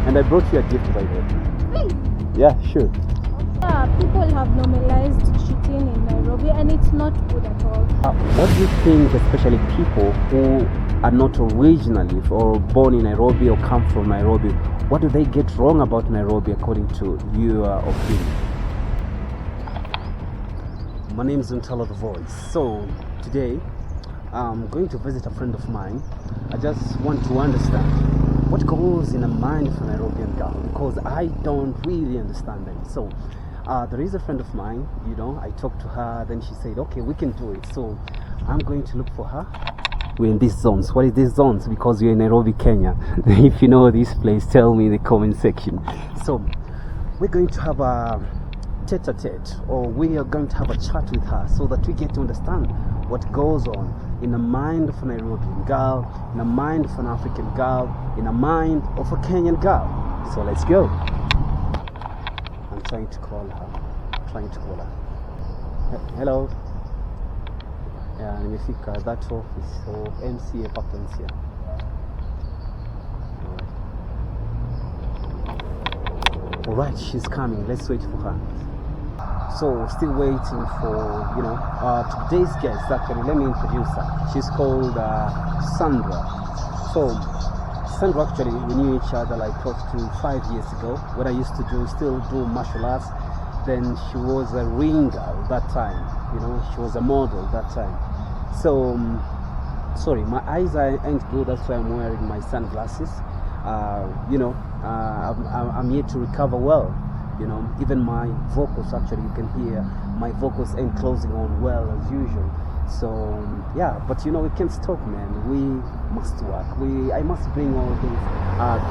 And I brought you a gift by the way. Really? Yeah, sure. Yeah, people have normalized cheating in Nairobi, and it's not good at all. What do you think, especially people who are not originally or born in Nairobi or come from Nairobi, what do they get wrong about Nairobi according to your opinion? My name is Untala the Voice. So today I'm going to visit a friend of mine. I just want to understand what goes in a mind of a Nairobian girl, because I don't really understand them. So there is a friend of mine, I talked to her, then she said, okay, we can do it. So I'm going to look for her. We're in these zones. What is these zones? Because you're in Nairobi, Kenya. If you know this place, tell me in the comment section. So we're going to have a tete-a-tete, or we are going to have a chat with her so that we get to understand what goes on in the mind of a Nairobian girl, in the mind of an African girl, in the mind of a Kenyan girl. So let's go. I'm trying to call her. Hello. Yeah, nimefika that office, so MCA vacancy. Alright, she's coming. Let's wait for her. So still waiting for today's guest. Actually, let me introduce her. She's called Sandra. So Sandra, actually, we knew each other like close to 5 years ago. What I used to still do martial arts. Then she was a ring girl that time. She was a model that time. So sorry, my eyes ain't good. That's why I'm wearing my sunglasses. I'm yet to recover well. Even my vocals, actually, you can hear my vocals ain't closing on well as usual. So yeah, but we can't stop, man. We must work. I must bring all these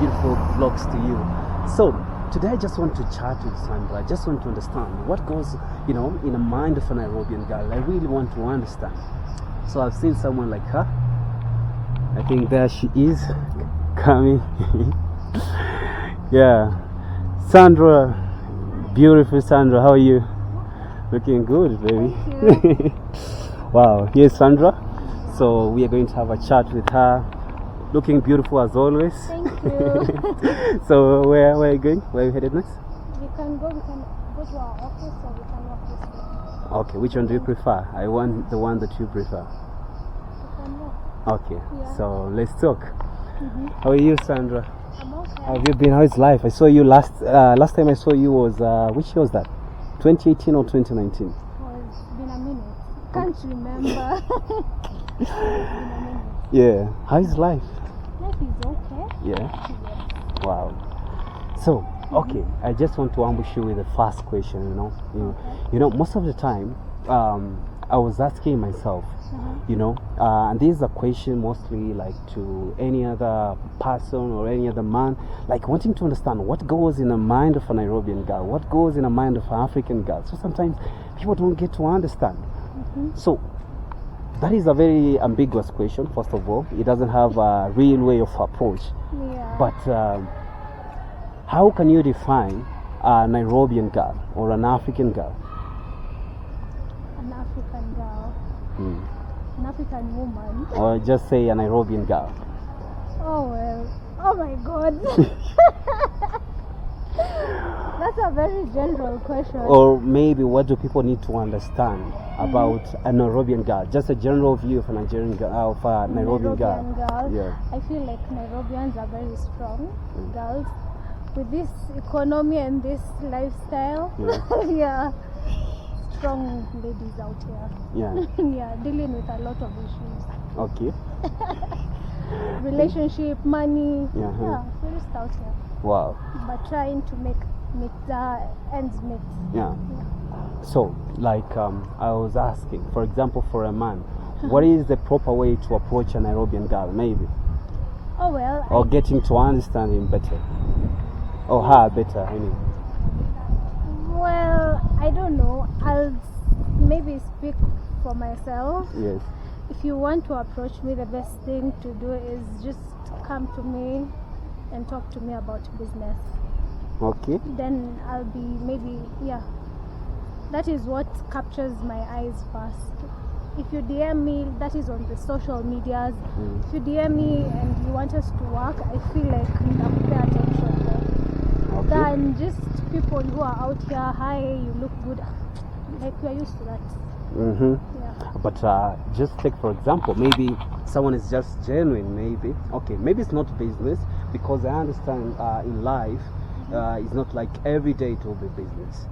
beautiful vlogs to you. So today I just want to chat with Sandra. I just want to understand what goes in the mind of a Nairobian girl. I really want to understand. So I've seen someone like her. I think there she is coming. Yeah, Sandra. Beautiful Sandra, how are you? Looking good, baby. Thank you. Wow, here's Sandra. So we are going to have a chat with her. Looking beautiful as always. Thank you. So where are you going? Where are you headed next? We can go to our office, or we can walk this way. Okay, which one do you prefer? I want the one that you prefer. We can walk. Okay, Yeah. so let's talk. Mm-hmm. How are you, Sandra? I'm okay. How have you been? How is life? I saw you last time I saw you was which year was that? 2018 or 2019? Oh, it's been a minute. Can't remember. It's been a minute. Yeah. How is life? Life is okay. Yeah. Yes. Wow. So, okay, I just want to ambush you with the first question. Most of the time, I was asking myself, and this is a question mostly like to any other person or any other man, like wanting to understand what goes in the mind of a Nairobian girl, what goes in the mind of an African girl. So sometimes people don't get to understand. So that is a very ambiguous question. First of all, it doesn't have a real way of approach. Yeah. But how can you define a Nairobian girl or an African girl? An African girl. An African woman. Or just say a Nairobian girl? Oh well. Oh my God. That's a very general question. Or maybe what do people need to understand about a Nairobian girl? Just a general view of a Nigerian girl, of a Nairobian girl. Yeah. I feel like Nairobians are very strong girls with this economy and this lifestyle. Yeah. Strong ladies out here. Yeah. Yeah, dealing with a lot of issues. Okay. Relationship, money. Yeah. Very out here. Wow. But trying to make ends meet. Yeah. So, like I was asking, for example, for a man, what is the proper way to approach a Nairobian girl, maybe? Oh well. Or getting to understand him better. Or her better, I mean. Well, I don't know. I'll maybe speak for myself. Yes. If you want to approach me, the best thing to do is just come to me and talk to me about business. Okay. Then I'll be that is what captures my eyes first. If you DM me, that is on the social medias. If you DM me and you want us to work, I feel like I pay attention. and just people who are out here, hi, you look good. Like we're used to that. Mm-hmm. Yeah. But just take for example, maybe someone is just genuine, maybe. Okay, maybe it's not business, because I understand in life, it's not like every day it will be business.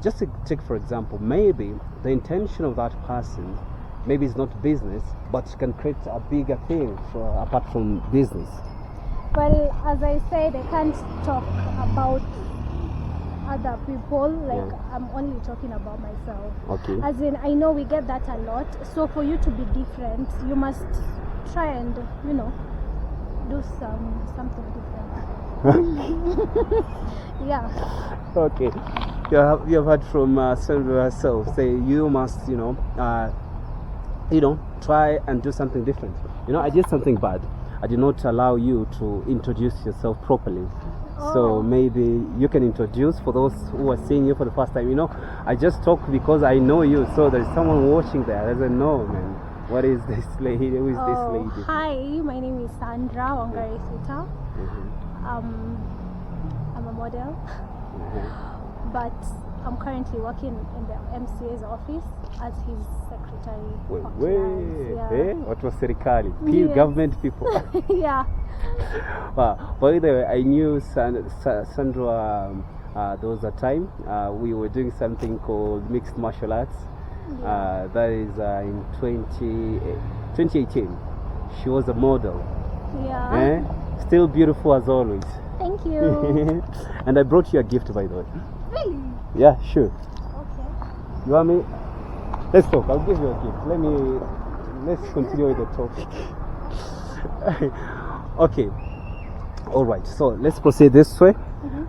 Just to take for example, maybe the intention of that person, maybe it's not business, but can create a bigger thing apart from business. Well, as I said, I can't talk about other people, like I'm only talking about myself. Okay. As in, I know we get that a lot, so for you to be different, you must try and, you know, do something different. Yeah. Okay. You have heard from Sandra herself say you must, try and do something different. I did something bad. I did not allow you to introduce yourself properly. So maybe you can introduce for those who are seeing you for the first time. I just talk because I know you. So there's someone watching there. I don't know, man. What is this lady? Who is this lady? Hi, my name is Sandra Wangari Sita. I'm a model, but I'm currently working in the MCA's office as his secretary. What was serikali? Yes. Government people. Yeah. Wow. By the way, I knew Sandra. There was a time we were doing something called mixed martial arts. That is in 2018. She was a model. Yeah. Still beautiful as always. Thank you. And I brought you a gift, by the way. Really? Yeah, sure. Okay. You want me? Let's talk. I'll give you a gift. Let's continue with the topic. Okay. All right. So let's proceed this way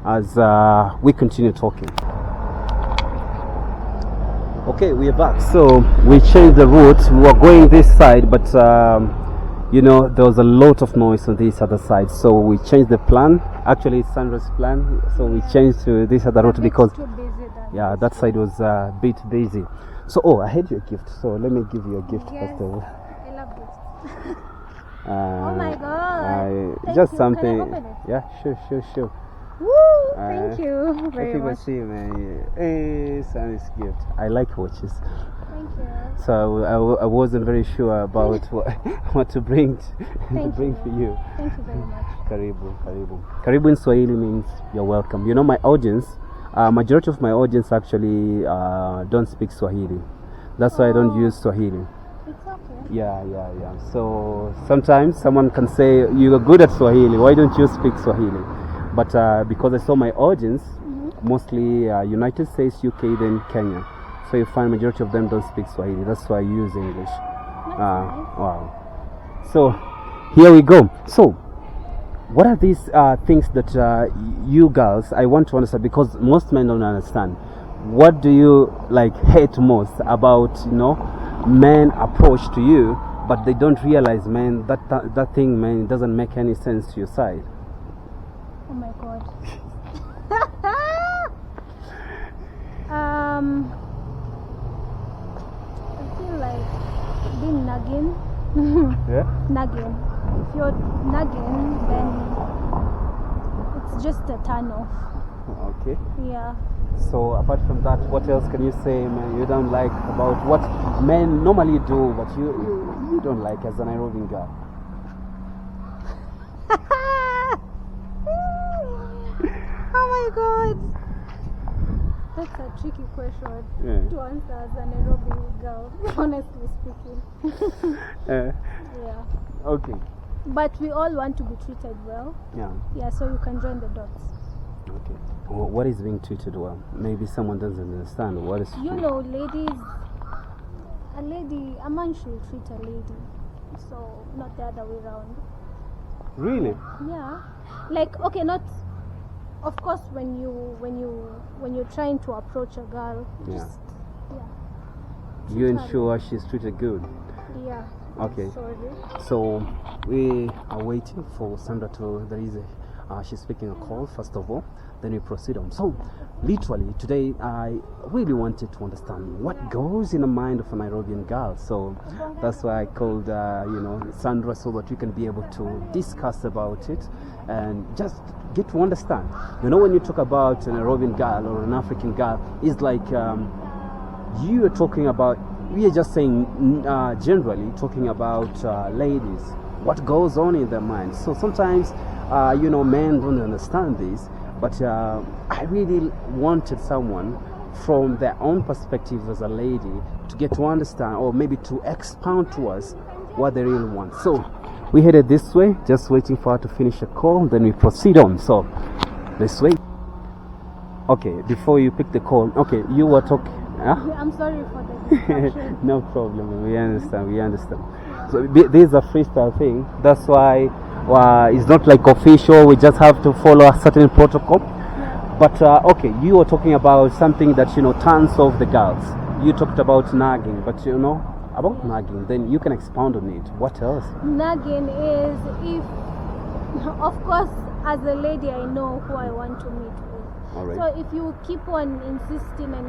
as we continue talking. Okay, we are back. So we changed the route. We were going this side, but there was a lot of noise on this other side. So we changed the plan. Actually, it's Sandra's plan. So we changed to this other route because that side was a bit busy. So I had your gift. So let me give you a gift first of all. I love this. Oh my God! Just you. something. Can I open it? Yeah, sure. Woo! Thank you very much. See, man. Hey, Sandra's gift. I like watches. Thank you. So I wasn't very sure about what to bring for you. Thank you very much. Karibu in Swahili means you're welcome. My audience, majority of my audience actually don't speak Swahili. That's why I don't use Swahili. It's okay. Yeah. So sometimes someone can say, you are good at Swahili, why don't you speak Swahili? But because I saw my audience, mostly United States, UK, then Kenya. So you find majority of them don't speak Swahili. That's why I use English. Nice. Wow. So here we go. So what are these things that you girls, I want to understand, because most men don't understand. What do you hate most about men approach to you, but they don't realize, man, that thing, man, doesn't make any sense to your side? Oh my God. I feel like being nagging. Yeah. Nagging. If you're nagging, then it's just a turn off. Okay. Yeah. So apart from that, what else can you say, man, you don't like about what men normally do, but you don't like as a Nairobi girl? Oh my God. That's a tricky question to answer as a Nairobi girl, honestly speaking. Yeah. Okay. But we all want to be treated well. Yeah, so you can join the dots. Okay. Well, what is being treated well? Maybe someone doesn't understand. What is ladies, a man should treat a lady, so not the other way around. Really? Yeah. Okay, not. Of course, when you're trying to approach a girl, you ensure she's treated good. Yeah. Okay. Sorry. So we are waiting for Sandra to. She's speaking a call first of all. Then we proceed on. So, literally today, I really wanted to understand what goes in the mind of a Nairobian girl. So that's why I called, Sandra, so that we can be able to discuss about it and just get to understand. When you talk about an Nairobian girl or an African girl, it's like you are talking about, we are just saying generally talking about ladies, what goes on in their minds. So sometimes, men don't understand this, but I really wanted someone from their own perspective as a lady to get to understand, or maybe to expound to us what they really want. So we headed this way, just waiting for her to finish a call, then we proceed on. So this way. Okay, before you pick the call, okay, you were talking. I'm sorry for the distraction. No problem, we understand. So this is a freestyle thing, that's why it's not like official, we just have to follow a certain protocol. Yeah. But okay, you were talking about something that turns off the girls. You talked about nagging, but about nagging, then you can expound on it. What else? Nagging is if, of course, as a lady, I know who I want to meet with. All right. So if you keep on insisting and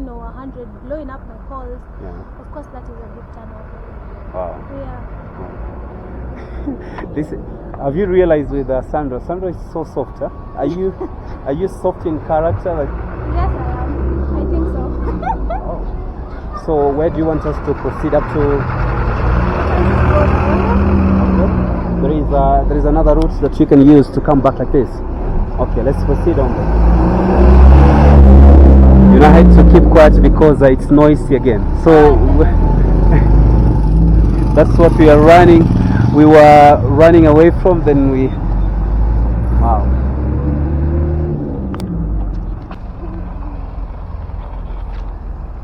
100 blowing up my calls, Yeah. of course that is a big turn off. Wow. Yeah. Have you realized with Sandra? Sandra is so soft. Huh? Are you soft in character? Like? Yes, I am. I think so. Oh. So where do you want us to proceed up to? There is another route that you can use to come back like this. Okay, let's proceed on that. I had to keep quiet because it's noisy again. So that's what we are running. We were running away from. Then we. Wow.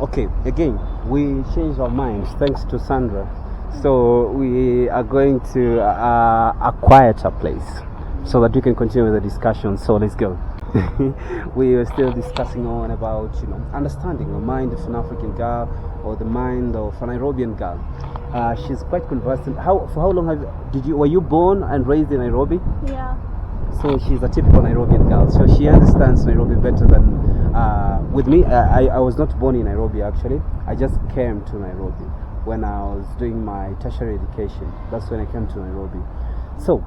Okay, again, we changed our minds thanks to Sandra. So we are going to a quieter place so that we can continue with the discussion. So let's go. We are still discussing on about understanding the mind of an African girl or the mind of a Nairobian girl. She's quite conversant. For how long were you born and raised in Nairobi? Yeah. So she's a typical Nairobian girl. So she understands Nairobi better than with me. I was not born in Nairobi actually. I just came to Nairobi when I was doing my tertiary education. That's when I came to Nairobi. So,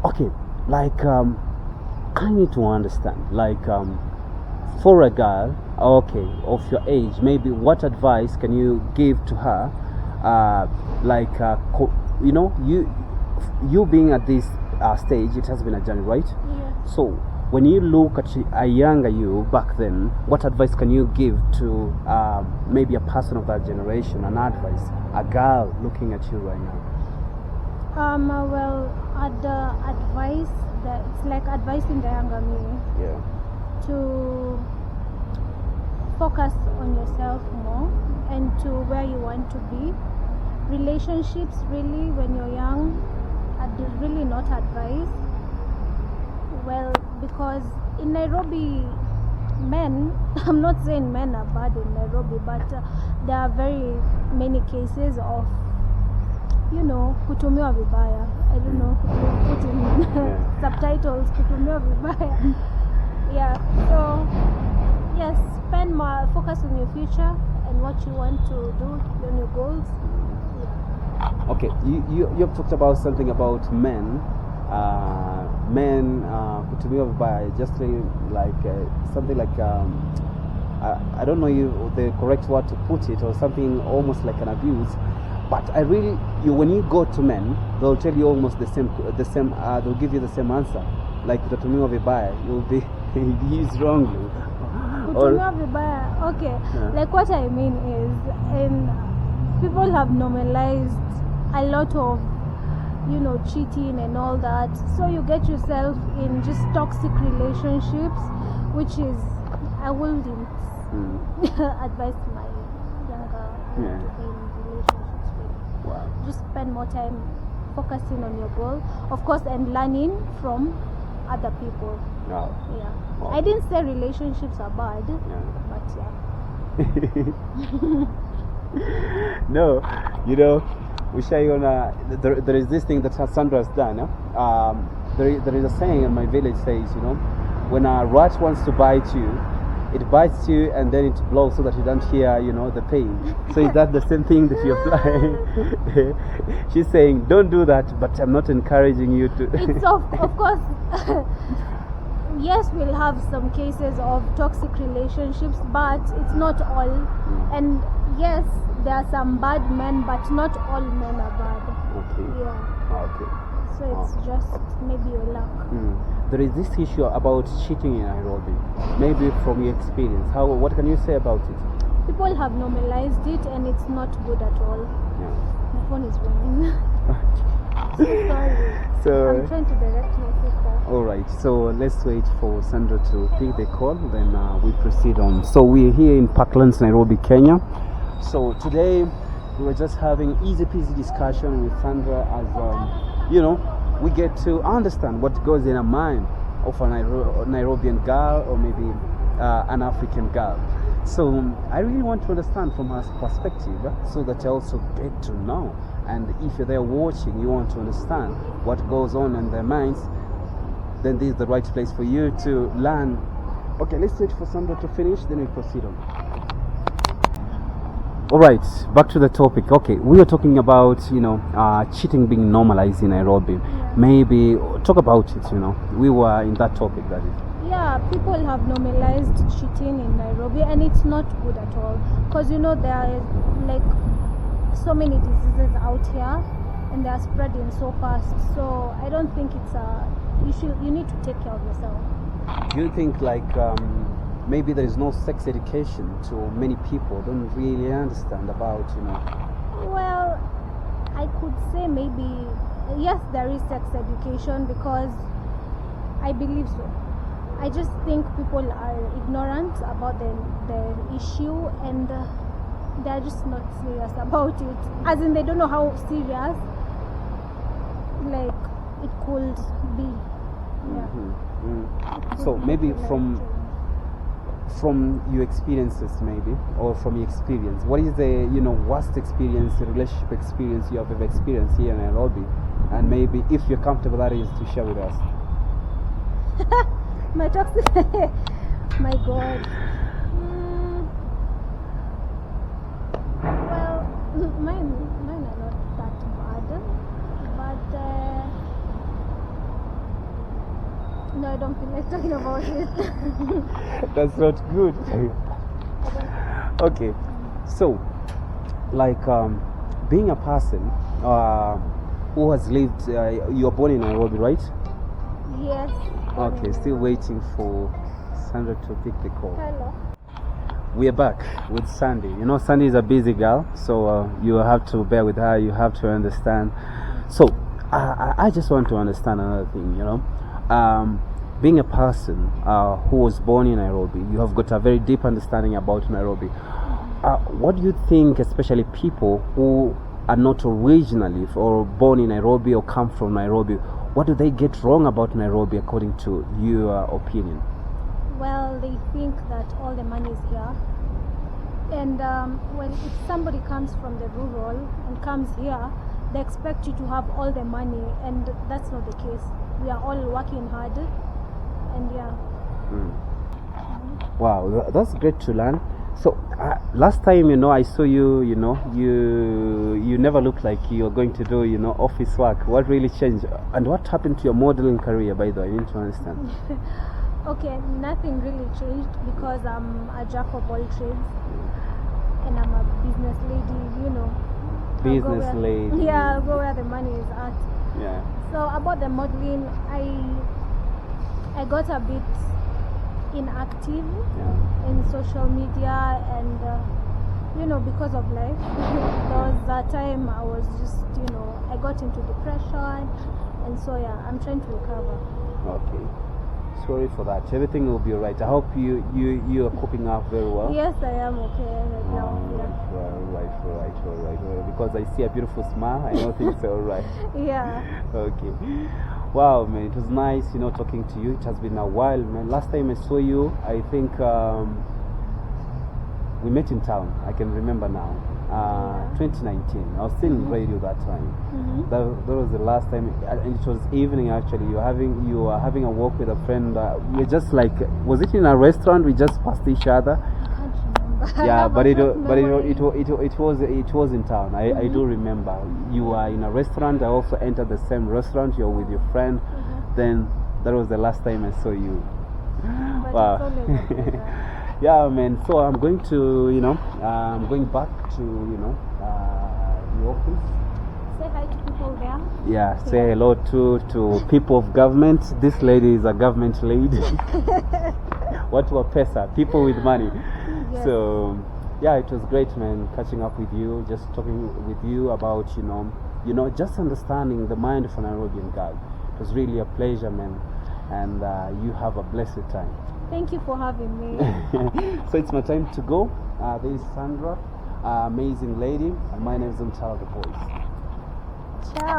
okay, like I need to understand, like for a girl, okay, of your age, maybe what advice can you give to her? You being at this stage, it has been a journey, right? Yeah. So when you look at a younger you back then, what advice can you give to maybe a person of that generation? An advice, a girl looking at you right now. Well, advice that it's like advising the younger me. Yeah. To focus on yourself more and to where you want to be. Relationships, really, when you're young, I'd really not advise. Well, because in Nairobi, men, I'm not saying men are bad in Nairobi, but there are very many cases of, kutumiwa vibaya. I don't know, put in subtitles, kutumiwa vibaya. Yeah, so yes, spend more, focus on your future and what you want to do, on your goals. Yeah. Okay, you've talked about something about men. Men kutumiwa vibaya, just like something like I don't know the correct word to put it, or something almost like an abuse. But I really, when you go to men, they'll tell you almost the same. They'll give you the same answer. Like kutumiwa vibaya, you'll be used wrongly. Kutumiwa vibaya. Okay. Yeah. Like what I mean is, people have normalized a lot of cheating and all that, so you get yourself in just toxic relationships, which is, I wouldn't advise my younger to be in relationships with. Wow. Just spend more time focusing on your goal, of course, and learning from other people. Wow. Yeah. Wow. I didn't say relationships are bad, but yeah. No, there is this thing that Sandra has done. There is a saying in my village says, when a rat wants to bite you, it bites you and then it blows so that you don't hear, the pain. So is that the same thing that you apply? She's saying, don't do that, but I'm not encouraging you to. It's of course. Yes, we'll have some cases of toxic relationships, but it's not all. And yes, there are some bad men, but not all men are bad. Okay. Yeah. Okay. So it's just maybe your luck. There is this issue about cheating in Nairobi. Maybe from your experience, what can you say about it? People have normalized it, and it's not good at all. Yeah. My phone is ringing. Sorry. So I'm trying to direct my sister. all right. So let's wait for Sandra to pick the call. Then we proceed on. So we're here in Parklands, Nairobi, Kenya. So today we were just having easy peasy discussion with Sandra as we get to understand what goes in a mind of a Nairobian girl or maybe an African girl. So I really want to understand from her perspective so that I also get to know. And if you're there watching, you want to understand what goes on in their minds, then this is the right place for you to learn. Okay, let's wait for Sandra to finish, then we proceed on. All right, back to the topic. Okay, we were talking about cheating being normalized in Nairobi. Yeah. Maybe talk about it. We were in that topic, that is. Yeah, people have normalized cheating in Nairobi, and it's not good at all. Because there are like so many diseases out here, and they are spreading so fast. So I don't think you need to take care of yourself. Do you think maybe there is no sex education to many people don't really understand about Well, I could say maybe yes, there is sex education, because I believe so. I just think people are ignorant about the issue, and they're just not serious about it. As in, they don't know how serious it could be. Yeah. So maybe from your experiences, maybe, or from your experience, what is the worst experience, relationship experience you have ever experienced here in Nairobi? And maybe if you're comfortable, that is to share with us. My toxic. My God. Well, mine are not that bad, but no, I don't feel like talking about it. That's not good. Okay, so being a person who has lived, you're born in Nairobi, right? Yes. Okay, still waiting for Sandra to pick the call. Hello. We are back with Sandy. Sandy is a busy girl, so you have to bear with her. You have to understand. So I just want to understand another thing. Being a person who was born in Nairobi, you have got a very deep understanding about Nairobi. What do you think, especially people who are not originally or born in Nairobi or come from Nairobi, what do they get wrong about Nairobi according to your opinion? Well, they think that all the money is here, and if somebody comes from the rural and comes here, they expect you to have all the money, and that's not the case. We are all working hard, and yeah. Wow, that's great to learn. So last time I saw you, you never looked like you were going to do office work. What really changed, and what happened to your modeling career, by the way? I need to understand. Okay, nothing really changed, because I'm a jack of all trades, and I'm a business lady. Business lady. Yeah, I'll go where the money is at. Yeah. So about the modeling, I got a bit inactive in social media, and because of life. There was that time I was just I got into depression, and so yeah, I'm trying to recover. Okay, sorry for that. Everything will be alright. I hope you are coping up very well. Yes, I am okay right now. Yeah. Alright. Because I see a beautiful smile, I know things are alright. Yeah. Okay. Wow, man, it was nice, talking to you. It has been a while, man. Last time I saw you, I think we met in town. I can remember now. 2019. I was still in radio that time. Mm-hmm. That was the last time, and it was evening actually. You were having a walk with a friend. We're just like, was it in a restaurant? We just passed each other. I can't remember. Yeah, but it was in town. I do remember. You were in a restaurant. I also entered the same restaurant. You're with your friend. Then that was the last time I saw you. But Wow. it's always a pleasure. Yeah, man. So I'm going to, I'm going back to, the office. Say hi to people there. Yeah, say hello to people of government. This lady is a government lady. What were pesa? People with money. Yes. So, yeah, it was great, man, catching up with you, just talking with you about, just understanding the mind of an Nairobian guy. It was really a pleasure, man, and you have a blessed time. Thank you for having me. So it's my time to go. This is Sandra, amazing lady, and my name is Unitedarabemirate.